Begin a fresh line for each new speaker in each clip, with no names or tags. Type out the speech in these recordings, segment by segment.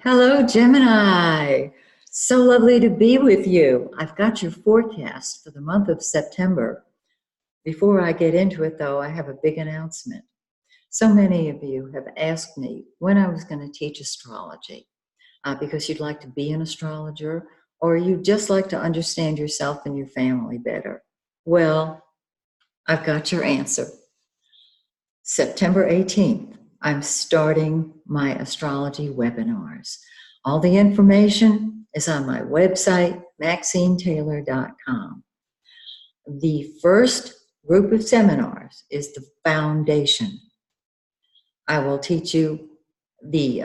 Hello, Gemini. So lovely to be with you. I've got your forecast for the month of September. Before I get into it, though, I have a big announcement. So many of you have asked me when I was going to teach astrology because you'd like to be an astrologer or you'd just like to understand yourself and your family better. Well, I've got your answer. September 18th, I'm starting my astrology webinars. All the information is on my website, MaxineTaylor.com. The first group of seminars is the foundation. I will teach you the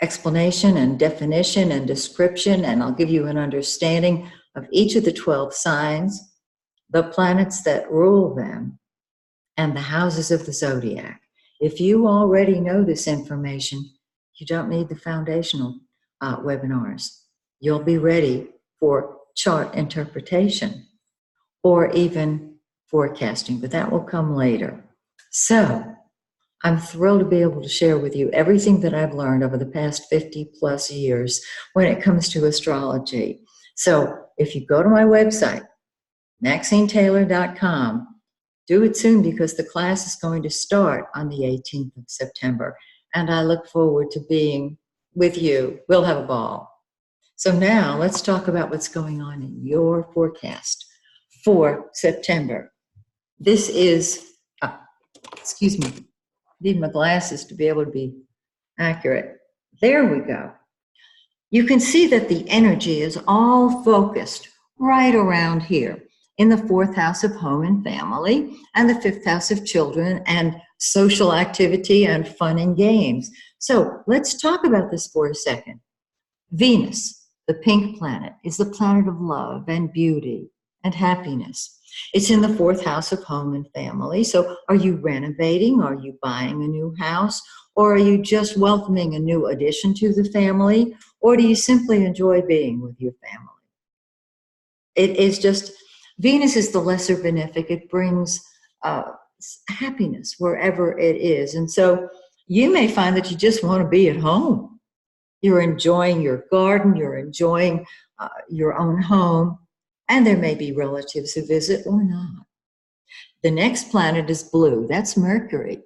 explanation and definition and description, and I'll give you an understanding of each of the 12 signs, the planets that rule them, and the houses of the zodiac. If you already know this information, you don't need the foundational webinars. You'll be ready for chart interpretation or even forecasting, but that will come later. So I'm thrilled to be able to share with you everything that I've learned over the past 50 plus years when it comes to astrology. So if you go to my website, MaxineTaylor.com, do it soon because the class is going to start on the 18th of September, and I look forward to being with you. We'll have a ball. So now let's talk about what's going on in your forecast for September. This is, excuse me, I need my glasses to be able to be accurate. There we go. You can see that the energy is all focused right around here in the fourth house of home and family, and the fifth house of children and social activity and fun and games. So let's talk about this for a second. Venus, the pink planet, is the planet of love and beauty and happiness. It's in the fourth house of home and family. So are you renovating? Are you buying a new house? Or are you just welcoming a new addition to the family? Or do you simply enjoy being with your family? It is just, Venus is the lesser benefic. It brings happiness wherever it is. And so you may find that you just want to be at home. You're enjoying your garden. You're enjoying your own home. And there may be relatives who visit or not. The next planet is blue. That's Mercury.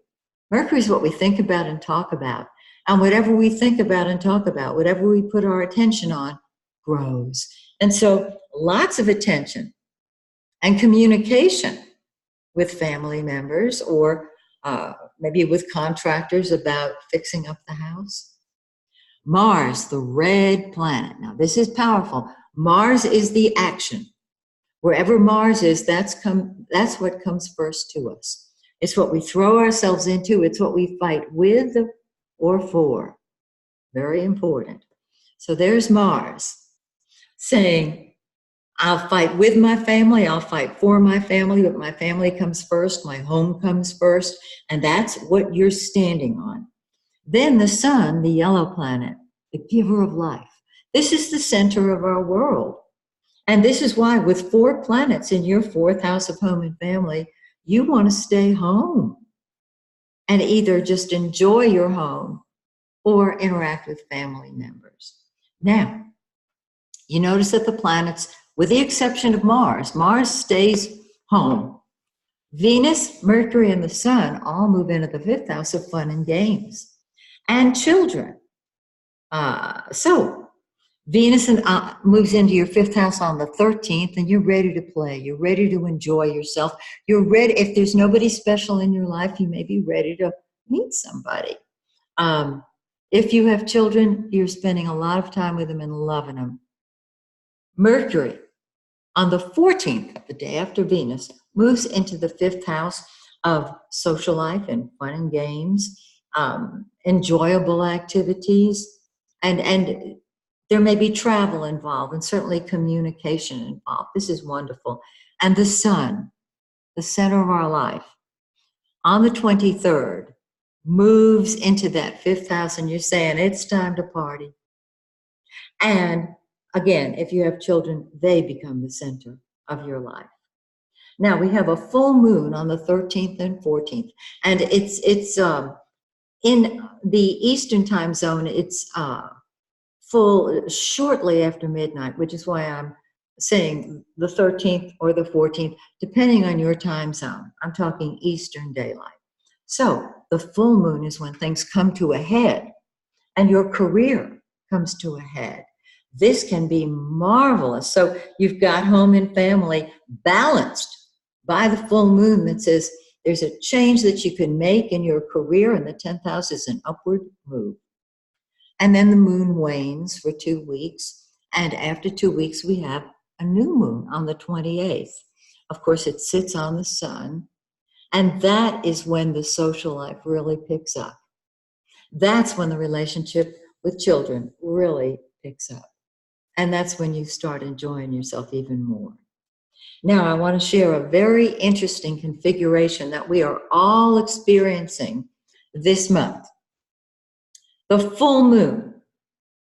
Mercury is what we think about and talk about. And whatever we think about and talk about, whatever we put our attention on, grows. And so lots of attention and communication with family members or maybe with contractors about fixing up the house. Mars, the red planet. Now, this is powerful. Mars is the action. Wherever Mars is, that's what comes first to us. It's what we throw ourselves into. It's what we fight with or for. Very important. So there's Mars saying, I'll fight with my family, I'll fight for my family, but my family comes first, my home comes first, and that's what you're standing on. Then the sun, the yellow planet, the giver of life. This is the center of our world. And this is why with 4 planets in your fourth house of home and family, you want to stay home and either just enjoy your home or interact with family members. Now, you notice that the planets, with the exception of Mars stays home. Venus, Mercury, and the Sun all move into the fifth house of fun and games and children. So Venus moves into your fifth house on the 13th, and you're ready to play. You're ready to enjoy yourself. You're ready. If there's nobody special in your life, you may be ready to meet somebody. If you have children, you're spending a lot of time with them and loving them. Mercury, on the 14th, the day after Venus, moves into the fifth house of social life and fun and games, enjoyable activities, and there may be travel involved and certainly communication involved. This is wonderful. And the sun, the center of our life, on the 23rd, moves into that fifth house, and you're saying it's time to party. And again, if you have children, they become the center of your life. Now, we have a full moon on the 13th and 14th, and it's in the Eastern time zone, it's full shortly after midnight, which is why I'm saying the 13th or the 14th, depending on your time zone. I'm talking Eastern Daylight. So the full moon is when things come to a head and your career comes to a head. This can be marvelous. So you've got home and family balanced by the full moon that says there's a change that you can make in your career, and the 10th house is an upward move. And then the moon wanes for 2 weeks. And after 2 weeks, we have a new moon on the 28th. Of course, it sits on the sun. And that is when the social life really picks up. That's when the relationship with children really picks up. And that's when you start enjoying yourself even more. Now, I want to share a very interesting configuration that we are all experiencing this month. The full moon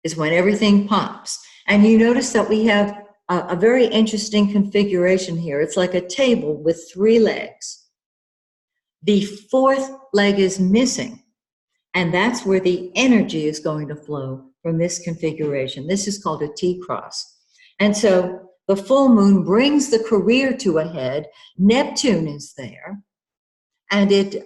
is when everything pops. And you notice that we have a very interesting configuration here. It's like a table with 3 legs. The 4th leg is missing. And that's where the energy is going to flow from this configuration. This is called a T-cross. And so the full moon brings the career to a head. Neptune is there. And it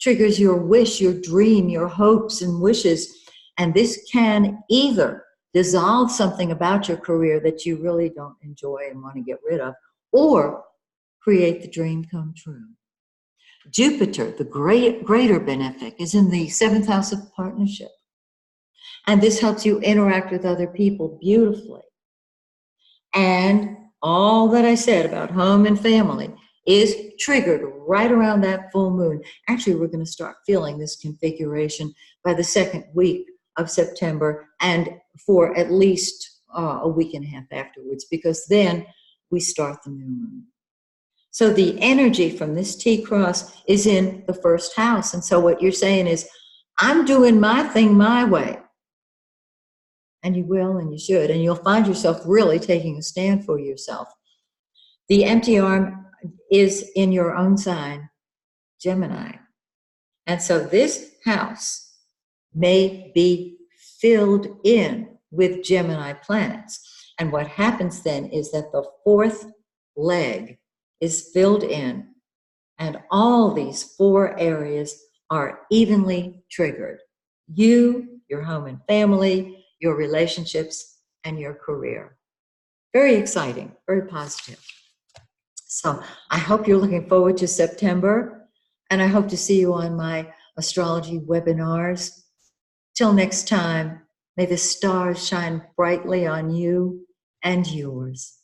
triggers your wish, your dream, your hopes and wishes. And this can either dissolve something about your career that you really don't enjoy and want to get rid of, or create the dream come true. Jupiter, the greater benefic, is in the 7th house of partnership. And this helps you interact with other people beautifully. And all that I said about home and family is triggered right around that full moon. Actually, we're going to start feeling this configuration by the 2nd week of September, and for at least a week and a half afterwards, because then we start the new moon. So the energy from this T-cross is in the 1st house. And so what you're saying is, I'm doing my thing my way. And you will, and you should, and you'll find yourself really taking a stand for yourself. The empty arm is in your own sign, Gemini. And so this house may be filled in with Gemini planets. And what happens then is that the 4th leg is filled in, and all these 4 areas are evenly triggered. You, your home and family, your relationships, and your career. Very exciting, very positive. So I hope you're looking forward to September, and I hope to see you on my astrology webinars. Till next time, may the stars shine brightly on you and yours.